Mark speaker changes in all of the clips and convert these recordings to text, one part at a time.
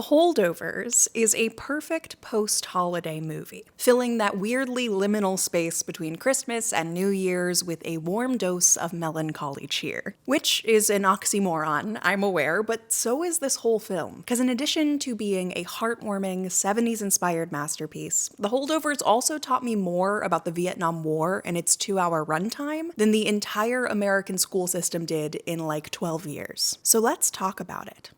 Speaker 1: The Holdovers is a perfect post-holiday movie, filling that weirdly liminal space between Christmas and New Year's with a warm dose of melancholy cheer. Which is an oxymoron, I'm aware, but so is this whole film. Because in addition to being a heartwarming, 70s-inspired masterpiece, The Holdovers also taught me more about the Vietnam War and its 2-hour runtime than the entire American school system did in like 12 years. So let's talk about it.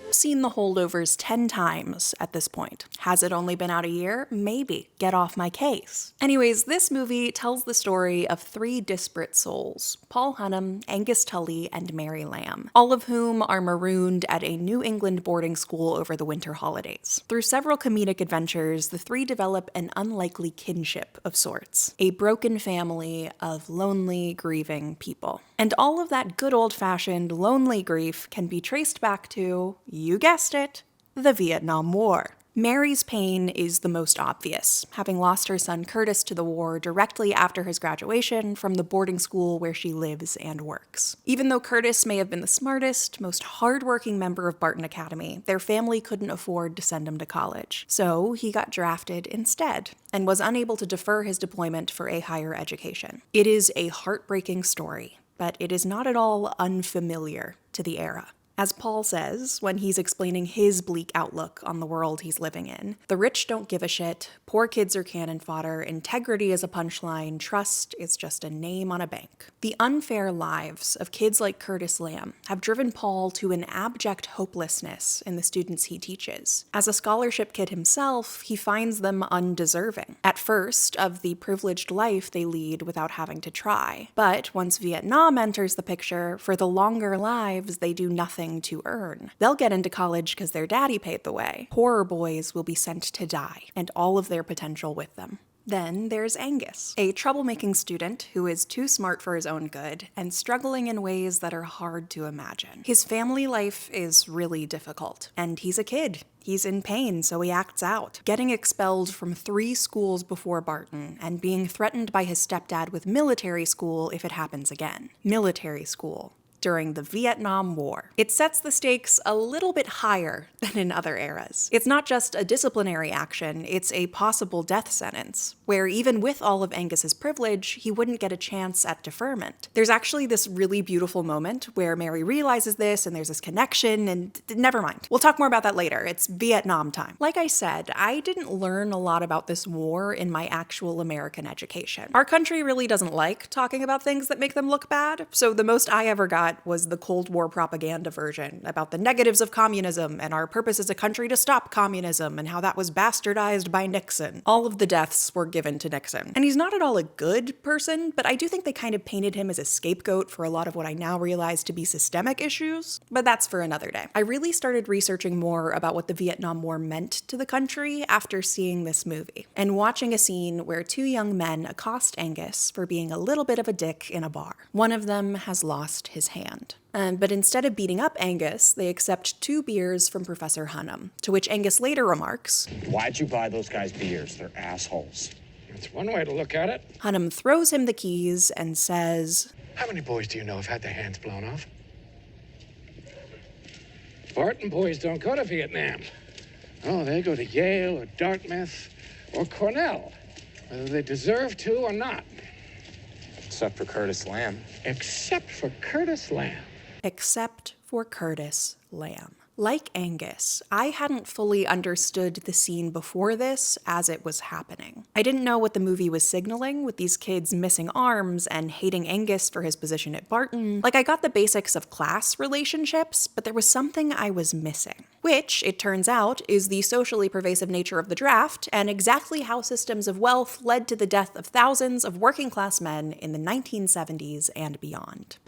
Speaker 1: I've seen The Holdovers 10 times at this point. Has it only been out a year? Maybe. Get off my case. Anyways, this movie tells the story of 3 disparate souls: Paul Hunnam, Angus Tully, and Mary Lamb, all of whom are marooned at a New England boarding school over the winter holidays. Through several comedic adventures, the 3 develop an unlikely kinship of sorts, a broken family of lonely, grieving people. And all of that good old-fashioned lonely grief can be traced back to, you guessed it, the Vietnam War. Mary's pain is the most obvious, having lost her son Curtis to the war directly after his graduation from the boarding school where she lives and works. Even though Curtis may have been the smartest, most hardworking member of Barton Academy, their family couldn't afford to send him to college. So he got drafted instead, and was unable to defer his deployment for a higher education. It is a heartbreaking story, but it is not at all unfamiliar to the era. As Paul says, when he's explaining his bleak outlook on the world he's living in, the rich don't give a shit, poor kids are cannon fodder, integrity is a punchline, trust is just a name on a bank. The unfair lives of kids like Curtis Lamb have driven Paul to an abject hopelessness in the students he teaches. As a scholarship kid himself, he finds them undeserving, at first, of the privileged life they lead without having to try. But once Vietnam enters the picture, for the longer lives they do nothing to earn. They'll get into college because their daddy paid the way. Poorer boys will be sent to die, and all of their potential with them. Then there's Angus, a troublemaking student who is too smart for his own good and struggling in ways that are hard to imagine. His family life is really difficult, and he's a kid. He's in pain, so he acts out, getting expelled from 3 schools before Barton and being threatened by his stepdad with military school if it happens again. Military school. During the Vietnam War. It sets the stakes a little bit higher than in other eras. It's not just a disciplinary action, it's a possible death sentence, where even with all of Angus's privilege, he wouldn't get a chance at deferment. There's actually this really beautiful moment where Mary realizes this and there's this connection, and never mind. We'll talk more about that later. It's Vietnam time. Like I said, I didn't learn a lot about this war in my actual American education. Our country really doesn't like talking about things that make them look bad, so the most I ever got was the Cold War propaganda version about the negatives of communism and our purpose as a country to stop communism and how that was bastardized by Nixon. All of the deaths were given to Nixon. And he's not at all a good person, but I do think they kind of painted him as a scapegoat for a lot of what I now realize to be systemic issues, but that's for another day. I really started researching more about what the Vietnam War meant to the country after seeing this movie, and watching a scene where 2 young men accost Angus for being a little bit of a dick in a bar. One of them has lost his hand. But instead of beating up Angus, they accept 2 beers from Professor Hunnam, to which Angus later remarks,
Speaker 2: "Why'd you buy those guys beers? They're assholes."
Speaker 3: That's one way to look at it.
Speaker 1: Hunnam throws him the keys and says,
Speaker 3: How many boys do you know have had their hands blown off? Barton boys don't go to Vietnam. Oh, they go to Yale or Dartmouth or Cornell, whether they deserve to or not.
Speaker 2: Except for Curtis Lamb.
Speaker 3: Except for Curtis Lamb.
Speaker 1: Except for Curtis Lamb. Like Angus, I hadn't fully understood the scene before this as it was happening. I didn't know what the movie was signaling with these kids missing arms and hating Angus for his position at Barton. Like, I got the basics of class relationships, but there was something I was missing. Which, it turns out, is the socially pervasive nature of the draft, and exactly how systems of wealth led to the death of thousands of working class men in the 1970s and beyond.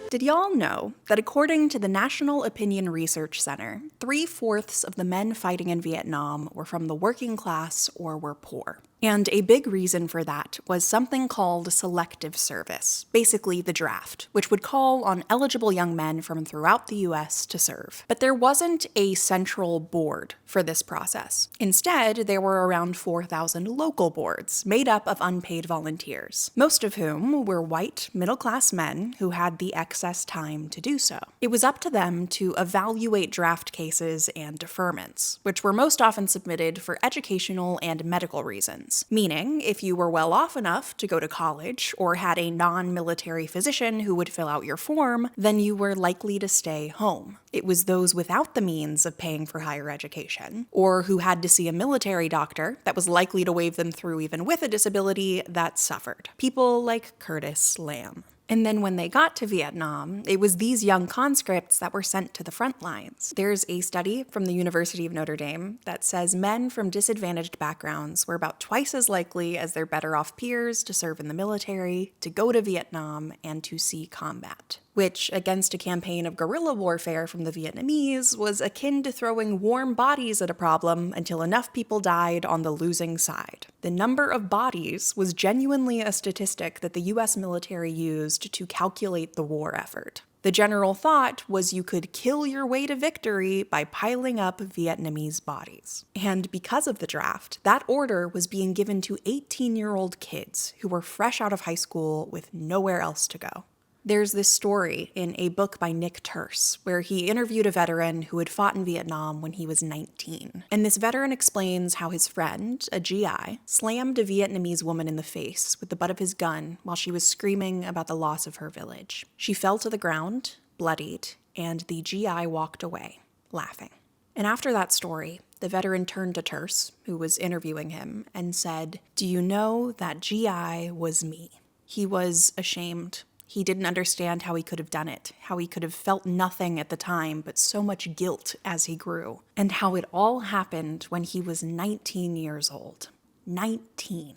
Speaker 1: Did y'all know that according to the National Opinion Research Center, 3/4 of the men fighting in Vietnam were from the working class or were poor? And a big reason for that was something called Selective Service, basically the draft, which would call on eligible young men from throughout the US to serve. But there wasn't a central board for this process. Instead, there were around 4,000 local boards made up of unpaid volunteers, most of whom were white, middle-class men who had the excess time to do so. It was up to them to evaluate draft cases and deferments, which were most often submitted for educational and medical reasons. Meaning, if you were well off enough to go to college or had a non-military physician who would fill out your form, then you were likely to stay home. It was those without the means of paying for higher education, or who had to see a military doctor that was likely to wave them through even with a disability, that suffered. People like Curtis Lamb. And then when they got to Vietnam, it was these young conscripts that were sent to the front lines. There's a study from the University of Notre Dame that says men from disadvantaged backgrounds were about twice as likely as their better off peers to serve in the military, to go to Vietnam, and to see combat. Which, against a campaign of guerrilla warfare from the Vietnamese, was akin to throwing warm bodies at a problem until enough people died on the losing side. The number of bodies was genuinely a statistic that the US military used to calculate the war effort. The general thought was you could kill your way to victory by piling up Vietnamese bodies. And because of the draft, that order was being given to 18-year-old kids who were fresh out of high school with nowhere else to go. There's this story in a book by Nick Terse where he interviewed a veteran who had fought in Vietnam when he was 19. And this veteran explains how his friend, a GI, slammed a Vietnamese woman in the face with the butt of his gun while she was screaming about the loss of her village. She fell to the ground, bloodied, and the GI walked away, laughing. And after that story, the veteran turned to Terse, who was interviewing him, and said, "Do you know that GI was me?" He was ashamed. He didn't understand how he could have done it, how he could have felt nothing at the time but so much guilt as he grew, and how it all happened when he was 19 years old. 19.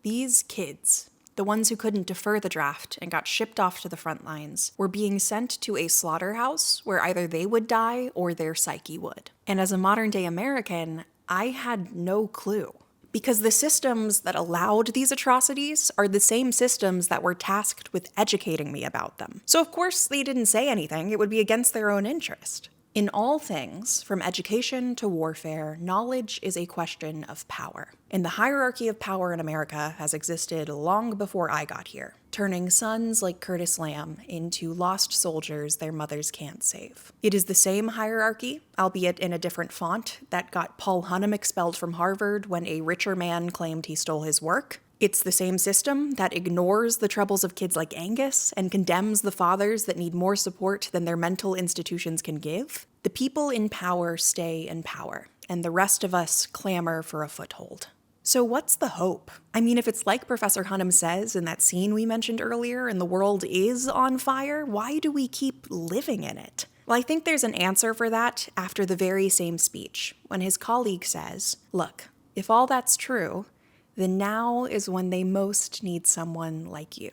Speaker 1: These kids, the ones who couldn't defer the draft and got shipped off to the front lines, were being sent to a slaughterhouse where either they would die or their psyche would. And as a modern-day American, I had no clue. Because the systems that allowed these atrocities are the same systems that were tasked with educating me about them. So of course they didn't say anything, it would be against their own interest. In all things, from education to warfare, knowledge is a question of power. And the hierarchy of power in America has existed long before I got here, turning sons like Curtis Lamb into lost soldiers their mothers can't save. It is the same hierarchy, albeit in a different font, that got Paul Hunham expelled from Harvard when a richer man claimed he stole his work. It's the same system that ignores the troubles of kids like Angus and condemns the fathers that need more support than their mental institutions can give. The people in power stay in power, and the rest of us clamor for a foothold. So what's the hope? I mean, if it's like Professor Hunham says in that scene we mentioned earlier and the world is on fire, why do we keep living in it? Well, I think there's an answer for that after the very same speech, when his colleague says, "Look, if all that's true, then now is when they most need someone like you."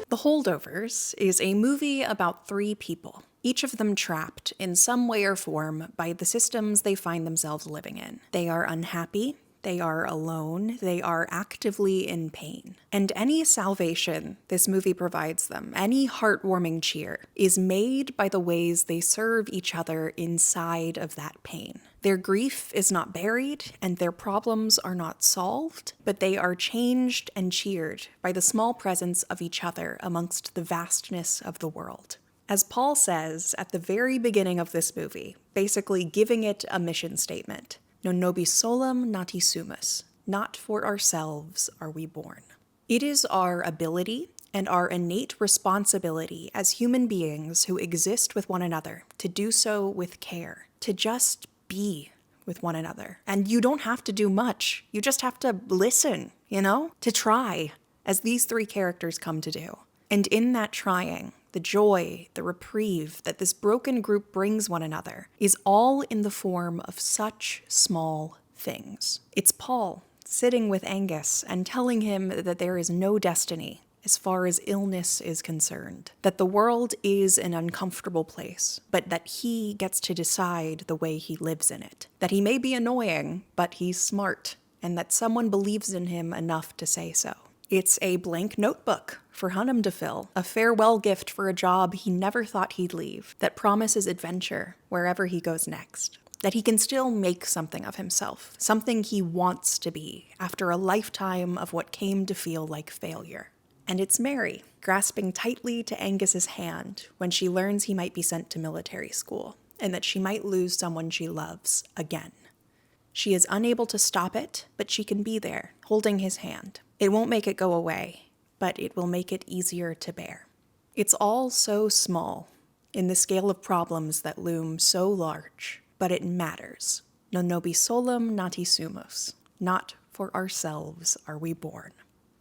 Speaker 1: The Holdovers is a movie about 3 people, each of them trapped in some way or form by the systems they find themselves living in. They are unhappy, they are alone, they are actively in pain. And any salvation this movie provides them, any heartwarming cheer, is made by the ways they serve each other inside of that pain. Their grief is not buried, and their problems are not solved, but they are changed and cheered by the small presence of each other amongst the vastness of the world. As Paul says at the very beginning of this movie, basically giving it a mission statement, "Non nobis solum nati sumus," not for ourselves are we born. It is our ability and our innate responsibility as human beings who exist with one another to do so with care, to just be with one another. And you don't have to do much. You just have to listen, to try, as these 3 characters come to do. And in that trying, the joy, the reprieve that this broken group brings one another is all in the form of such small things. It's Paul sitting with Angus and telling him that there is no destiny, as far as illness is concerned. That the world is an uncomfortable place, but that he gets to decide the way he lives in it. That he may be annoying, but he's smart, and that someone believes in him enough to say so. It's a blank notebook for Hunnam to fill, a farewell gift for a job he never thought he'd leave, that promises adventure wherever he goes next. That he can still make something of himself, something he wants to be, after a lifetime of what came to feel like failure. And it's Mary, grasping tightly to Angus's hand when she learns he might be sent to military school, and that she might lose someone she loves again. She is unable to stop it, but she can be there, holding his hand. It won't make it go away, but it will make it easier to bear. It's all so small, in the scale of problems that loom so large, but it matters. Non nobis solum nati sumus. Not for ourselves are we born.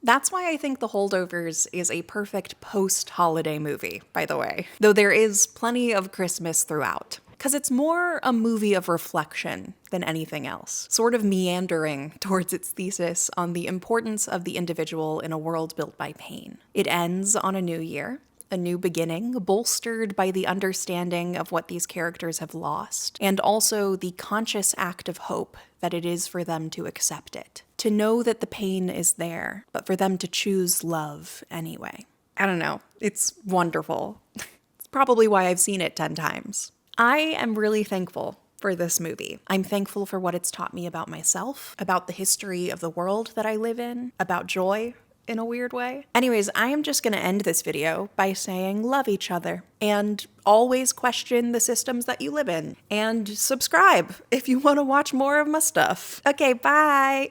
Speaker 1: That's why I think The Holdovers is a perfect post-holiday movie, by the way, though there is plenty of Christmas throughout. Because it's more a movie of reflection than anything else, sort of meandering towards its thesis on the importance of the individual in a world built by pain. It ends on a new year, a new beginning, bolstered by the understanding of what these characters have lost, and also the conscious act of hope that it is for them to accept it, to know that the pain is there, but for them to choose love anyway. I don't know, it's wonderful. It's probably why I've seen it 10 times. I am really thankful for this movie. I'm thankful for what it's taught me about myself, about the history of the world that I live in, about joy in a weird way. Anyways, I am just gonna end this video by saying love each other and always question the systems that you live in, and subscribe if you want to watch more of my stuff. Okay, bye.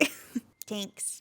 Speaker 4: Thanks.